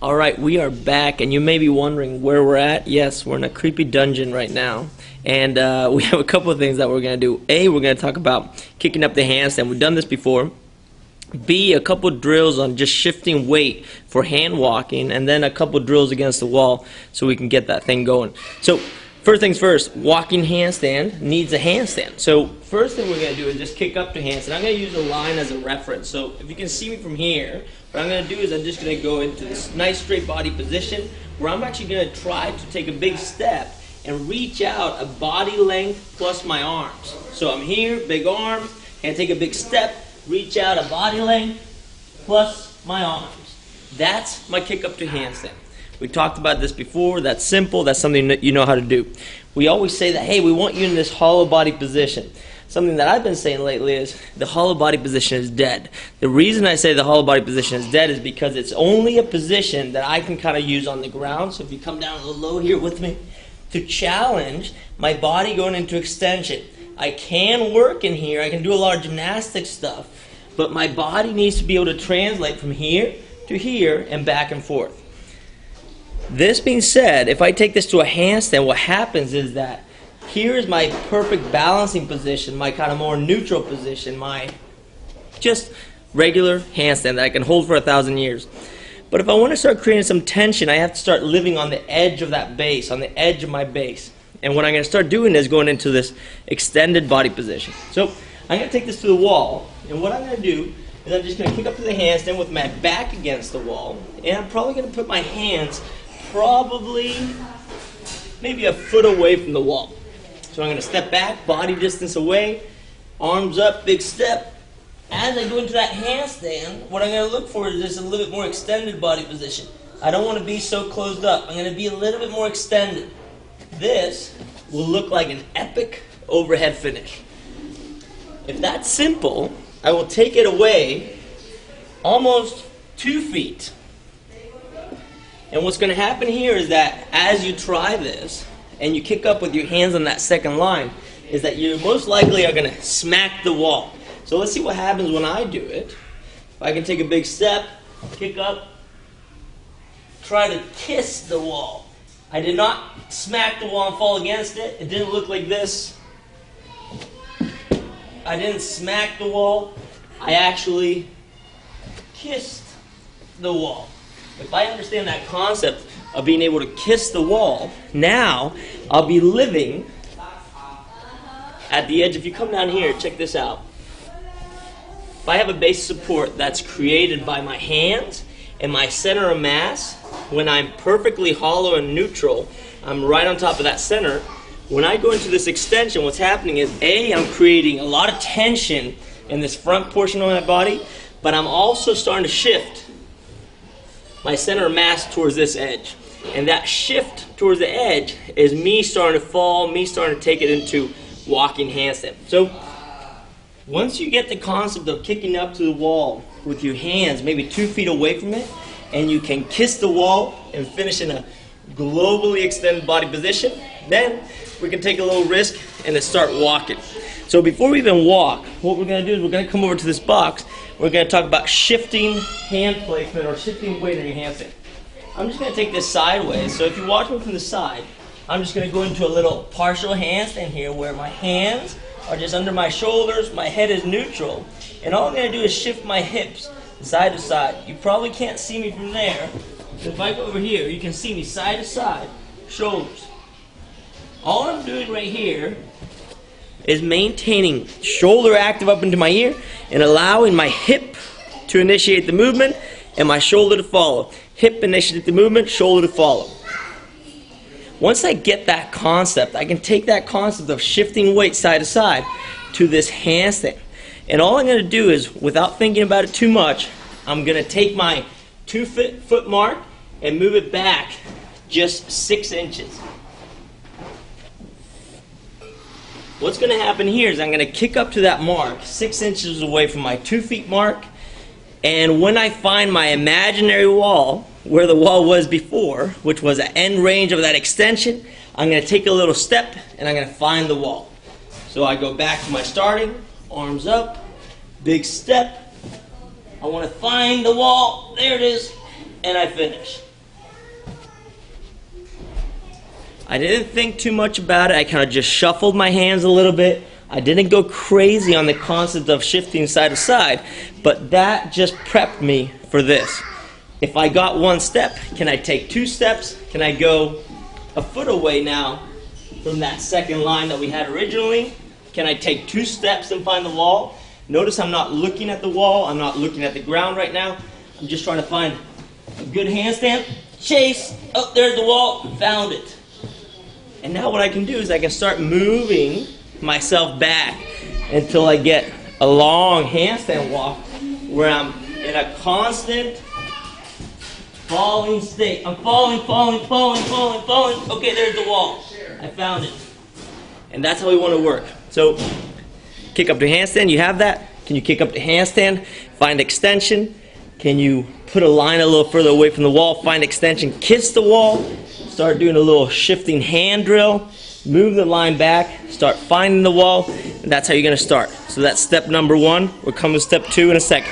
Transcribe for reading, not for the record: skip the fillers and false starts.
Alright, we are back, and you may be wondering where we're at. Yes, we're in a creepy dungeon right now, and we have a couple of things that we're going to do. A, we're going to talk about kicking up the handstand. We've done this before. B, a couple of drills on just shifting weight for hand walking, and then a couple of drills against the wall so we can get that thing going. So, first things first, walking handstand needs a handstand. So, first thing we're going to do is just kick up to handstand. I'm going to use a line as a reference. So, if you can see me from here, what I'm going to do is I'm just going to go into this nice straight body position where I'm actually going to try to take a big step and reach out a body length plus my arms. So I'm here, big arms, and take a big step, reach out a body length plus my arms. That's my kick up to handstand. We talked about this before. That's simple. That's something that you know how to do. We always say that, hey, we want you in this hollow body position. Something that I've been saying lately is the hollow body position is dead. The reason I say the hollow body position is dead is because it's only a position that I can kind of use on the ground. So if you come down a little low here with me, to challenge my body going into extension. I can work in here. I can do a lot of gymnastic stuff. But my body needs to be able to translate from here to here and back and forth. This being said, if I take this to a handstand, what happens is that here is my perfect balancing position, my kind of more neutral position, my just regular handstand that I can hold for 1,000 years. But if I want to start creating some tension, I have to start living on the edge of that base, on the edge of my base. And what I'm going to start doing is going into this extended body position. So I'm going to take this to the wall, and what I'm going to do is I'm just going to kick up to the handstand with my back against the wall, and I'm probably going to put my hands probably maybe a foot away from the wall. So I'm going to step back, body distance away, arms up, big step. As I go into that handstand, what I'm going to look for is just a little bit more extended body position. I don't want to be so closed up. I'm going to be a little bit more extended. This will look like an epic overhead finish. If that's simple, I will take it away almost 2 feet. And what's going to happen here is that as you try this, and you kick up with your hands on that second line, is that you most likely are going to smack the wall. So let's see what happens when I do it. If I can take a big step, kick up, try to kiss the wall. I did not smack the wall and fall against it. It didn't look like this. I didn't smack the wall. I actually kissed the wall. If I understand that concept of being able to kiss the wall, now I'll be living at the edge. If you come down here, check this out. If I have a base support that's created by my hands and my center of mass, when I'm perfectly hollow and neutral, I'm right on top of that center. When I go into this extension, what's happening is, A, I'm creating a lot of tension in this front portion of my body, but I'm also starting to shift my center of mass towards this edge. And that shift towards the edge is me starting to fall, me starting to take it into walking handstand. So once you get the concept of kicking up to the wall with your hands maybe 2 feet away from it, and you can kiss the wall and finish in a globally extended body position, then we can take a little risk and then start walking. So before we even walk, what we're going to do is we're going to come over to this box. We're going to talk about shifting hand placement or shifting weight in your handstand. I'm just going to take this sideways. So if you watch me from the side, I'm just going to go into a little partial handstand here where my hands are just under my shoulders, my head is neutral, and all I'm going to do is shift my hips side to side. You probably can't see me from there. So if I go over here, you can see me side to side, shoulders. All I'm doing right here is maintaining shoulder active up into my ear and allowing my hip to initiate the movement and my shoulder to follow. Hip initiate the movement, shoulder to follow. Once I get that concept, I can take that concept of shifting weight side to side to this handstand. And all I'm going to do is, without thinking about it too much, I'm going to take my 2 foot mark and move it back just 6 inches. What's going to happen here is I'm going to kick up to that mark 6 inches away from my 2 feet mark, and when I find my imaginary wall, where the wall was before, which was the end range of that extension, I'm going to take a little step and I'm going to find the wall. So I go back to my starting, arms up, big step. I want to find the wall, there it is, and I finish. I didn't think too much about it. I kind of just shuffled my hands a little bit. I didn't go crazy on the concept of shifting side to side, but that just prepped me for this. If I got one step, can I take 2 steps? Can I go a foot away now from that second line that we had originally? Can I take 2 steps and find the wall? Notice I'm not looking at the wall. I'm not looking at the ground right now. I'm just trying to find a good handstand. Chase. Oh, there's the wall. Found it. And now what I can do is I can start moving myself back until I get a long handstand walk where I'm in a constant falling state. I'm falling. Okay, there's the wall. I found it. And that's how we want to work. So, kick up to handstand. You have that. Can you kick up to handstand? Find extension. Can you put a line a little further away from the wall? Find extension. Kiss the wall. Start doing a little shifting hand drill. Move the line back, start finding the wall, and that's how you're going to start. So that's step number 1. We'll come to step 2 in a second.